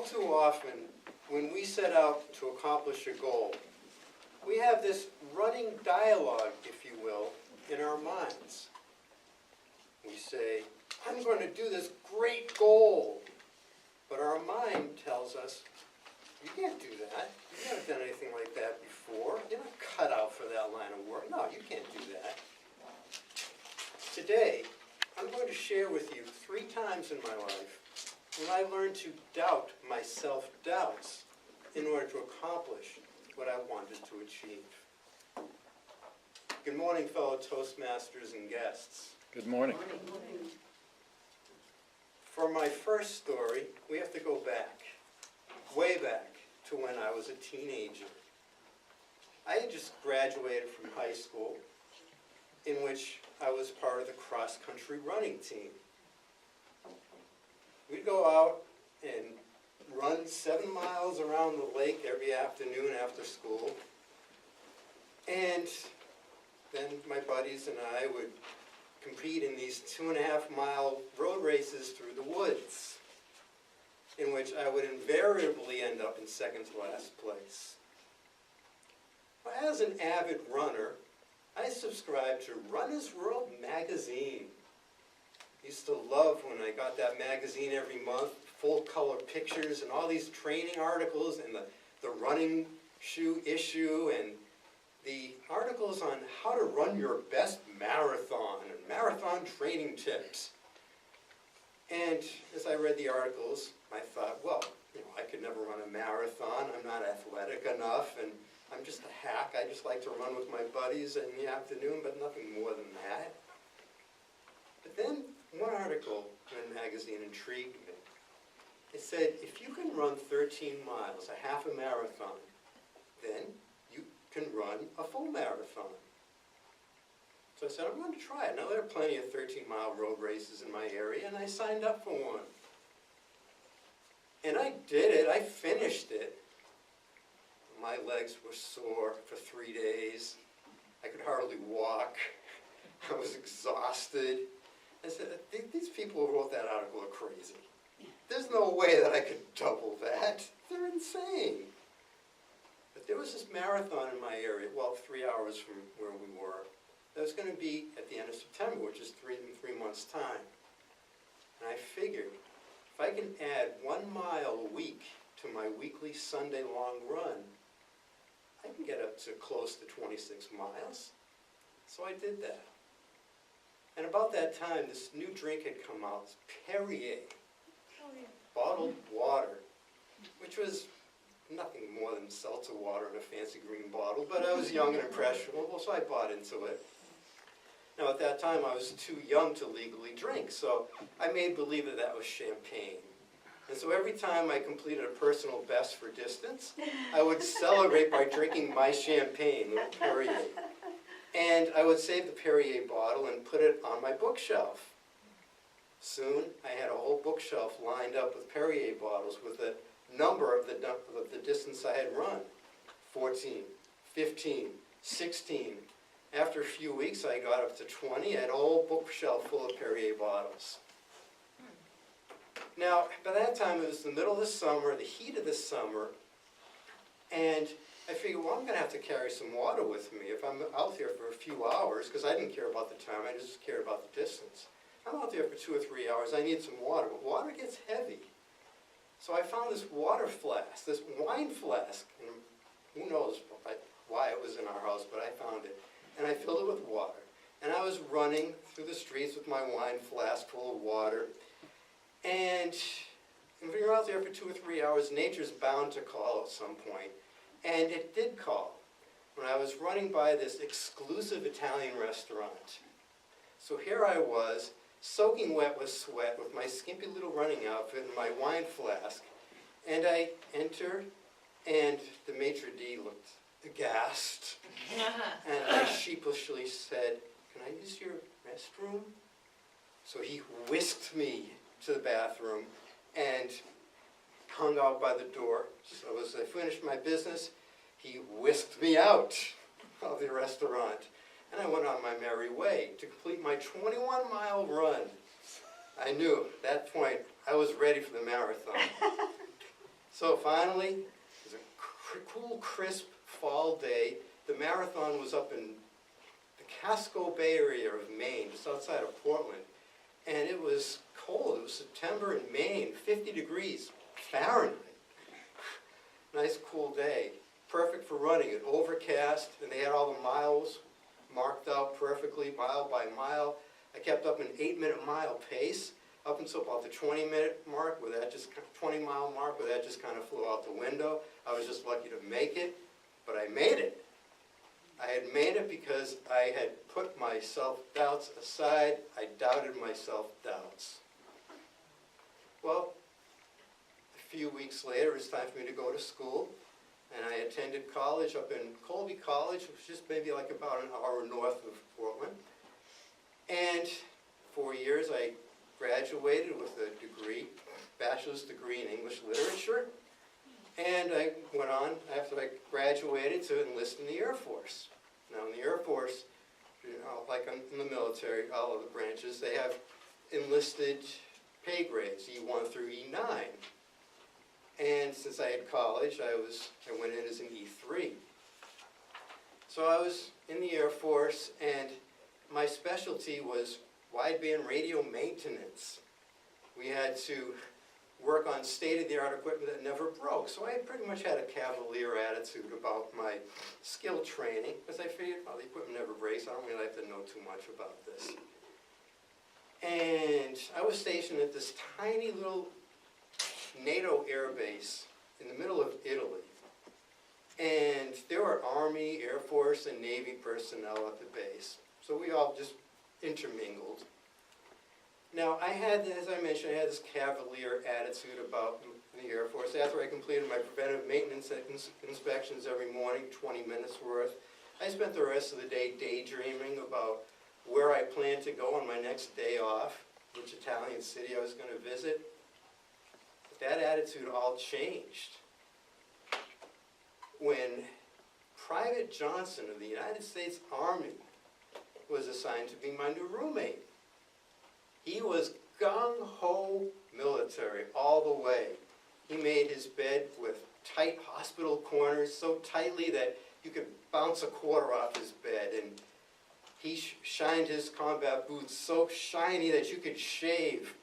All too often, when we set out to accomplish a goal, we have this running dialogue, if you will, in our minds. We say, I'm going to do this great goal. But our mind tells us, you can't do that. You've never done anything like that before. You're not cut out for that line of work. No, you can't do that. Today, I'm going to share with you 3 times in my life when I learned to doubt my self-doubts in order to accomplish what I wanted to achieve. Good morning, fellow Toastmasters and guests. Good morning. For my first story, we have to go back, way back, to when I was a teenager. I had just graduated from high school, in which I was part of the cross-country running team. We'd go out and run 7 miles around the lake every afternoon after school. And then my buddies and I would compete in these 2.5-mile road races through the woods, in which I would invariably end up in second to last place. As an avid runner, I subscribed to Runner's World magazine. I used to love when I got that magazine every month, full-color pictures and all these training articles, and the running shoe issue, and the articles on how to run your best marathon and marathon training tips. And as I read the articles, I thought, well, I could never run a marathon. I'm not athletic enough, and I'm just a hack. I just like to run with my buddies in the afternoon, but nothing more than that. But then one article in a magazine intrigued me. It said, if you can run 13 miles, a half a marathon, then you can run a full marathon. So I said, I'm going to try it. Now, there are plenty of 13-mile road races in my area, and I signed up for one. And I did it. I finished it. My legs were sore for 3 days. I could hardly walk. I was exhausted. I said, these people who wrote that article are crazy. There's no way that I could double that. They're insane. But there was this marathon in my area, well, 3 hours from where we were, that was going to be at the end of September, which is in 3 months' time. And I figured, if I can add 1 mile a week to my weekly Sunday long run, I can get up to close to 26 miles. So I did that. And about that time, this new drink had come out, Perrier, bottled water, which was nothing more than seltzer water in a fancy green bottle, but I was young and impressionable, so I bought into it. Now, at that time, I was too young to legally drink, so I made believe that that was champagne. And so every time I completed a personal best for distance, I would celebrate by drinking my champagne, the Perrier. And I would save the Perrier bottle and put it on my bookshelf. Soon, I had a whole bookshelf lined up with Perrier bottles with the number of the distance I had run. 14, 15, 16. After a few weeks, I got up to 20. I had a whole bookshelf full of Perrier bottles. Now, by that time, it was the middle of the summer, the heat of the summer, and I figured, well, I'm going to have to carry some water with me if I'm out there for a few hours, because I didn't care about the time, I just cared about the distance. I'm out there for 2 or 3 hours, I need some water, but water gets heavy. So I found this water flask, this wine flask, and who knows why it was in our house, but I found it. And I filled it with water. And I was running through the streets with my wine flask full of water. And when you're out there for 2 or 3 hours, nature's bound to call at some point. And it did call when I was running by this exclusive Italian restaurant. So here I was, soaking wet with sweat, with my skimpy little running outfit and my wine flask. And I entered, and the maitre d' looked aghast. And I sheepishly said, "Can I use your restroom?" So he whisked me to the bathroom and hung out by the door. So as I finished my business, he whisked me out of the restaurant. And I went on my merry way to complete my 21-mile run. I knew at that point I was ready for the marathon. So finally, it was a cool, crisp fall day. The marathon was up in the Casco Bay area of Maine, just outside of Portland. And it was cold. It was September in Maine, 50 degrees Fahrenheit. Nice, cool day. Perfect for running. It overcast, and they had all the miles marked out perfectly, mile by mile. I kept up an 8-minute mile pace up until about the 20-minute mark, where that just 20-mile mark, where that just kind of flew out the window. I was just lucky to make it, but I made it. I had made it because I had put my self-doubts aside. I doubted my self-doubts. Well, a few weeks later, it was time for me to go to school, and I attended college up in Colby College, which was just maybe like about an hour north of Portland. And 4 years, I graduated with a degree, bachelor's degree in English literature. And I went on, after I graduated, to enlist in the Air Force. Now in the Air Force, like in the military, all of the branches, they have enlisted pay grades, E1 through E9. And since I had college, I went in as an E3. So I was in the Air Force, and my specialty was wideband radio maintenance. We had to work on state-of-the-art equipment that never broke. So I pretty much had a cavalier attitude about my skill training, because I figured, well, the equipment never breaks. I don't really have to know too much about this. And I was stationed at this tiny little NATO air base in the middle of Italy. And there were Army, Air Force, and Navy personnel at the base. So we all just intermingled. Now, I had, as I mentioned, I had this cavalier attitude about the Air Force. After I completed my preventive maintenance inspections every morning, 20 minutes worth, I spent the rest of the day daydreaming about where I planned to go on my next day off, which Italian city I was going to visit. But that attitude all changed when Private Johnson of the United States Army was assigned to be my new roommate. He was gung-ho military all the way. He made his bed with tight hospital corners, so tightly that you could bounce a quarter off his bed. And he shined his combat boots so shiny that you could shave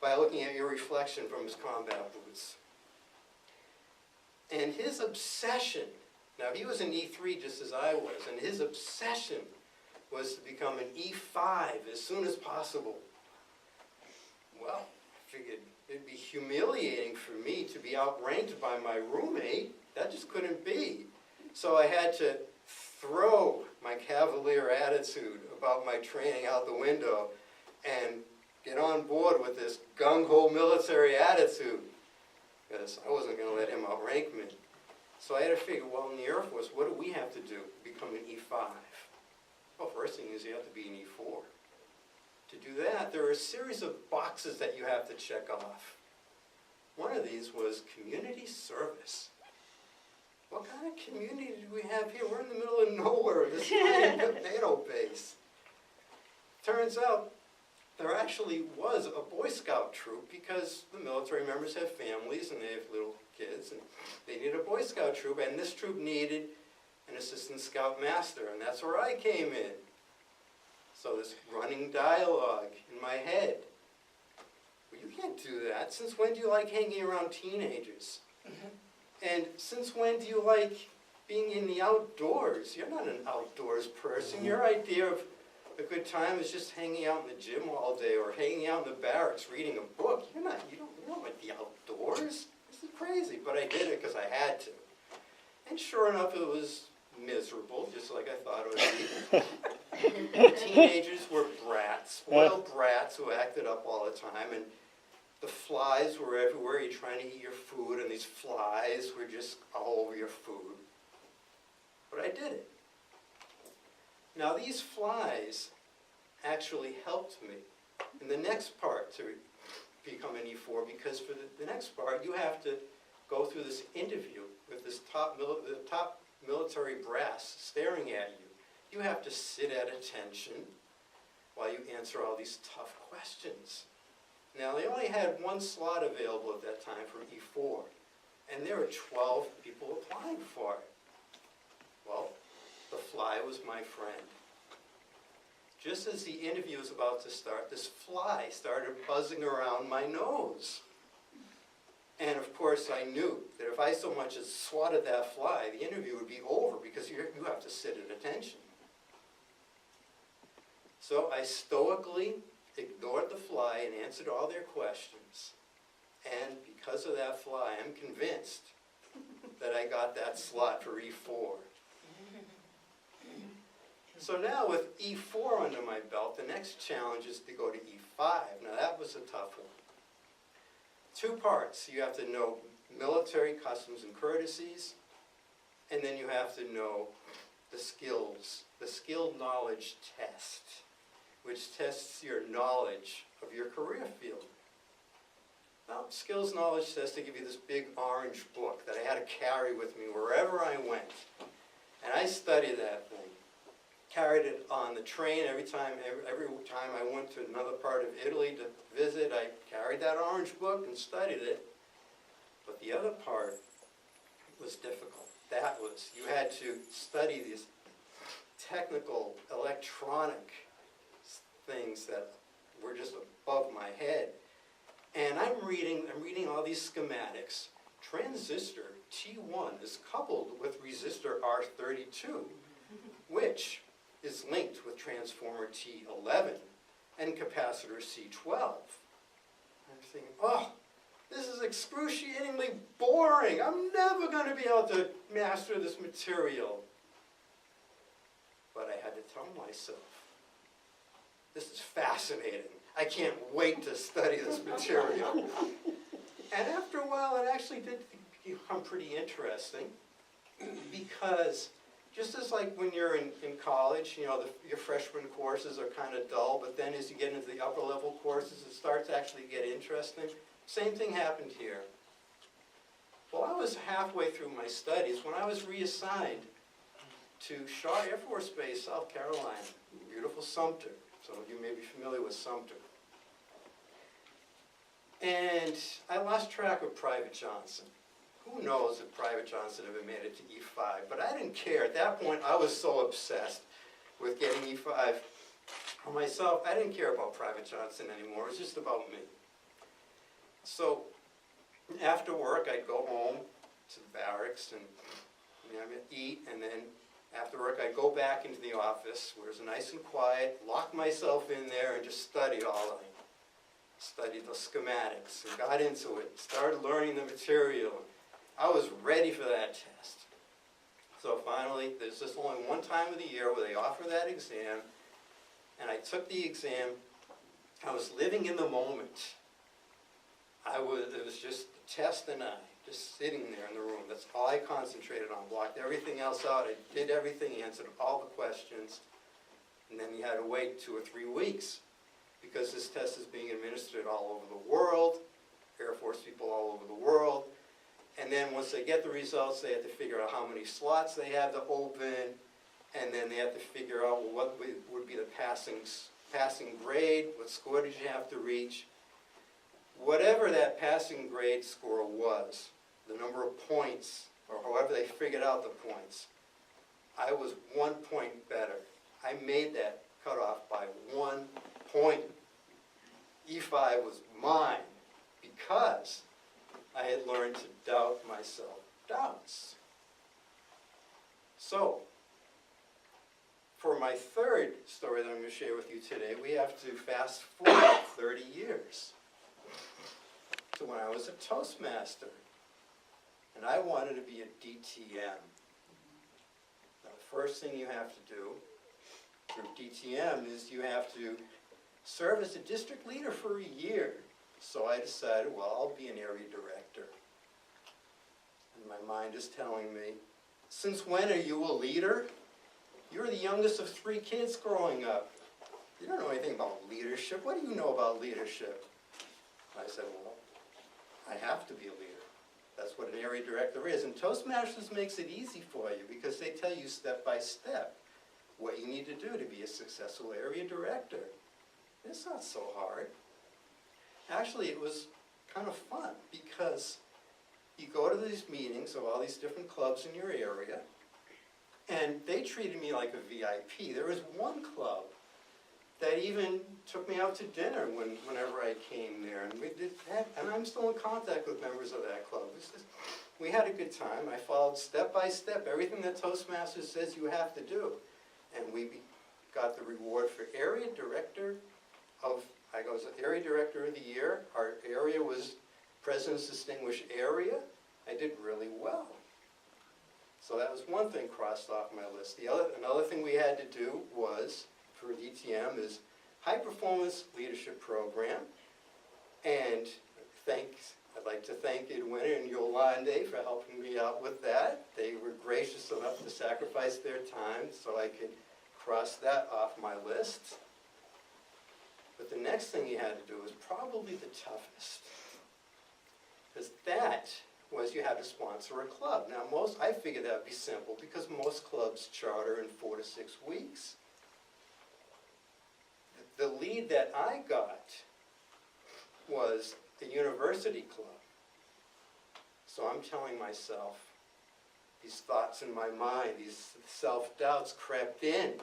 by looking at your reflection from his combat boots. And his obsession, now he was an E3 just as I was, and his obsession was to become an E5 as soon as possible. Well, I figured it'd be humiliating for me to be outranked by my roommate. That just couldn't be. So I had to throw my cavalier attitude about my training out the window and get on board with this gung-ho military attitude, because I wasn't going to let him outrank me. So I had to figure, well, in the Air Force, what do we have to do to become an E5? Well, first thing is you have to be an E4. To do that, there are a series of boxes that you have to check off. One of these was community service. What kind of community do we have here? We're in the middle of nowhere, this tiny NATO base. Turns out there actually was a Boy Scout troop, because the military members have families and they have little kids, and they need a Boy Scout troop, and this troop needed an assistant scout master, and that's where I came in. So this running dialogue in my head. Well, you can't do that. Since when do you like hanging around teenagers? And since when do you like being in the outdoors? You're not an outdoors person. Your idea of a good time is just hanging out in the gym all day or hanging out in the barracks reading a book. You don't like the outdoors. This is crazy. But I did it because I had to. And sure enough, it was miserable, just like I thought it would be. The teenagers were brats, spoiled brats who acted up all the time, and the flies were everywhere. You're trying to eat your food, and these flies were just all over your food. But I did it. Now, these flies actually helped me in the next part to become an E4, because for the next part, you have to go through this interview with this top military brass staring at you. You have to sit at attention while you answer all these tough questions. Now, they only had one slot available at that time for E4, and there were 12 people applying for it. Well, the fly was my friend. Just as the interview was about to start, this fly started buzzing around my nose. And of course I knew that if I so much as swatted that fly, the interview would be over because you have to sit at attention. So I stoically ignored the fly and answered all their questions. And because of that fly, I'm convinced that I got that slot for E4. So now with E4 under my belt, the next challenge is to go to E5. Now that was a tough one. 2 parts. You have to know military customs and courtesies, and then you have to know the skills, the skilled knowledge test, which tests your knowledge of your career field. Now, skills knowledge test, they give you this big orange book that I had to carry with me wherever I went. And I studied that thing. Carried it on the train every time I went to another part of Italy to visit. I carried that orange book and studied it. But the other part was difficult. That was, you had to study these technical, electronic things that were just above my head. And I'm reading all these schematics. Transistor T1 is coupled with resistor R32, which is linked with transformer T11 and capacitor C12. I'm thinking, oh, this is excruciatingly boring. I'm never going to be able to master this material. But I had to tell myself, this is fascinating. I can't wait to study this material. And after a while, it actually did become pretty interesting because just as like when you're in college, you know, your freshman courses are kind of dull, but then as you get into the upper level courses, it starts to actually get interesting. Same thing happened here. Well, I was halfway through my studies when I was reassigned to Shaw Air Force Base, South Carolina, beautiful Sumter. Some of you may be familiar with Sumter. And I lost track of Private Johnson. Who knows if Private Johnson ever made it to E5, but I didn't care. At that point, I was so obsessed with getting E5 for myself, I didn't care about Private Johnson anymore. It was just about me. So after work, I'd go home to the barracks and eat, and then after work, I'd go back into the office where it was nice and quiet, lock myself in there, and just studied all of it. Studied the schematics and got into it, started learning the material. I was ready for that test. So finally, there's just only one time of the year where they offer that exam, and I took the exam. I was living in the moment. It was just the test and I, just sitting there in the room. That's all I concentrated on, blocked everything else out. I did everything, answered all the questions, and then you had to wait 2 or 3 weeks because this test is being administered all over the world, Air Force people all over the world. And then once they get the results, they have to figure out how many slots they have to open, and then they have to figure out what would be the passing grade, what score did you have to reach. Whatever that passing grade score was, the number of points, or however they figured out the points, I was 1 point better. I made that cutoff by 1 point. E5 was mine because I had learned to doubt my self-doubts. So, for my third story that I'm going to share with you today, we have to fast forward 30 years to when I was a Toastmaster, and I wanted to be a DTM. Now, the first thing you have to do through DTM is you have to serve as a district leader for a year. So I decided, well, I'll be an area director. And my mind is telling me, since when are you a leader? You're the youngest of 3 kids growing up. You don't know anything about leadership. What do you know about leadership? I said, well, I have to be a leader. That's what an area director is. And Toastmasters makes it easy for you because they tell you step by step what you need to do to be a successful area director. It's not so hard. Actually, it was kind of fun because you go to these meetings of all these different clubs in your area, and they treated me like a VIP. There was one club that even took me out to dinner whenever I came there, and we did that, and I'm still in contact with members of that club. We had a good time. I followed step by step everything that Toastmasters says you have to do, and we got the reward for area director of, I was area director of the year. Our area was President's Distinguished Area. I did really well. So that was one thing crossed off my list. Another thing we had to do was, for DTM, is High Performance Leadership Program. And I'd like to thank Edwina and Yolande for helping me out with that. They were gracious enough to sacrifice their time so I could cross that off my list. But the next thing you had to do was probably the toughest. Because that was you had to sponsor a club. Now I figured that would be simple because most clubs charter in 4 to 6 weeks. The lead that I got was the university club. So I'm telling myself, these thoughts in my mind, these self-doubts crept in,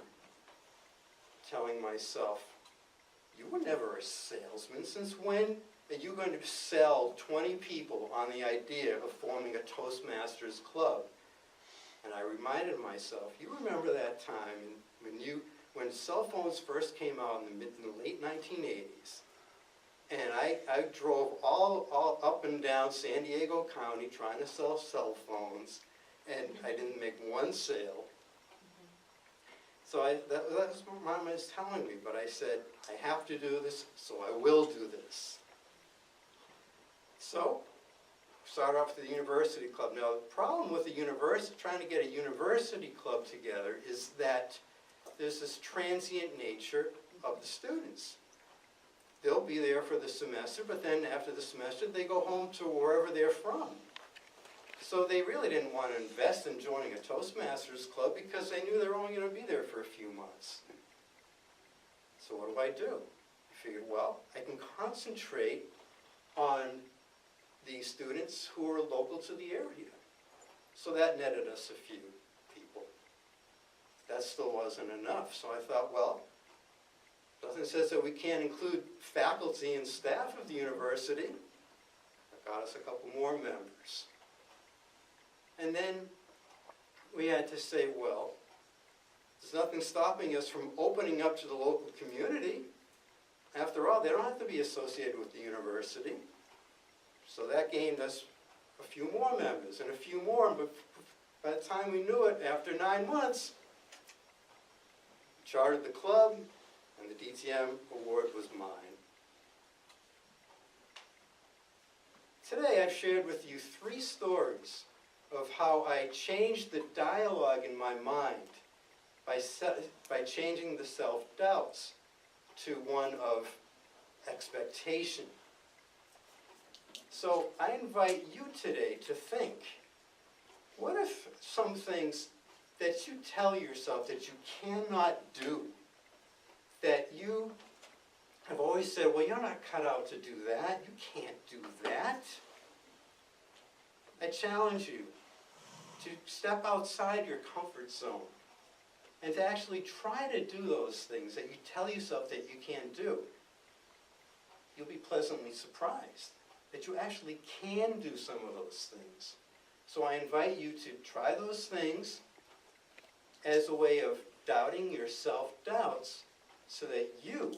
telling myself, you were never a salesman. Since when are you going to sell 20 people on the idea of forming a Toastmasters club? And I reminded myself, you remember that time when cell phones first came out in the late 1980s, and I drove all up and down San Diego County trying to sell cell phones, and I didn't make one sale. So that was what Mom was telling me, but I said, I have to do this, so I will do this. So, started off with the university club. Now, the problem with trying to get a university club together is that there's this transient nature of the students. They'll be there for the semester, but then after the semester, they go home to wherever they're from. So they really didn't want to invest in joining a Toastmasters club because they knew they were only going to be there for a few months. So what do? I figured, well, I can concentrate on the students who are local to the area. So that netted us a few people. That still wasn't enough. So I thought, well, nothing says that we can't include faculty and staff of the university. That got us a couple more members. And then we had to say, well, there's nothing stopping us from opening up to the local community. After all, they don't have to be associated with the university. So that gained us a few more members and a few more, but by the time we knew it, after 9 months, we chartered the club, and the DTM award was mine. Today I've shared with you 3 stories of how I changed the dialogue in my mind by changing the self-doubts to one of expectation. So I invite you today to think, what if some things that you tell yourself that you cannot do, that you have always said, well, you're not cut out to do that, you can't do that. I challenge you to step outside your comfort zone and to actually try to do those things that you tell yourself that you can't do. You'll be pleasantly surprised that you actually can do some of those things. So I invite you to try those things as a way of doubting your self-doubts so that you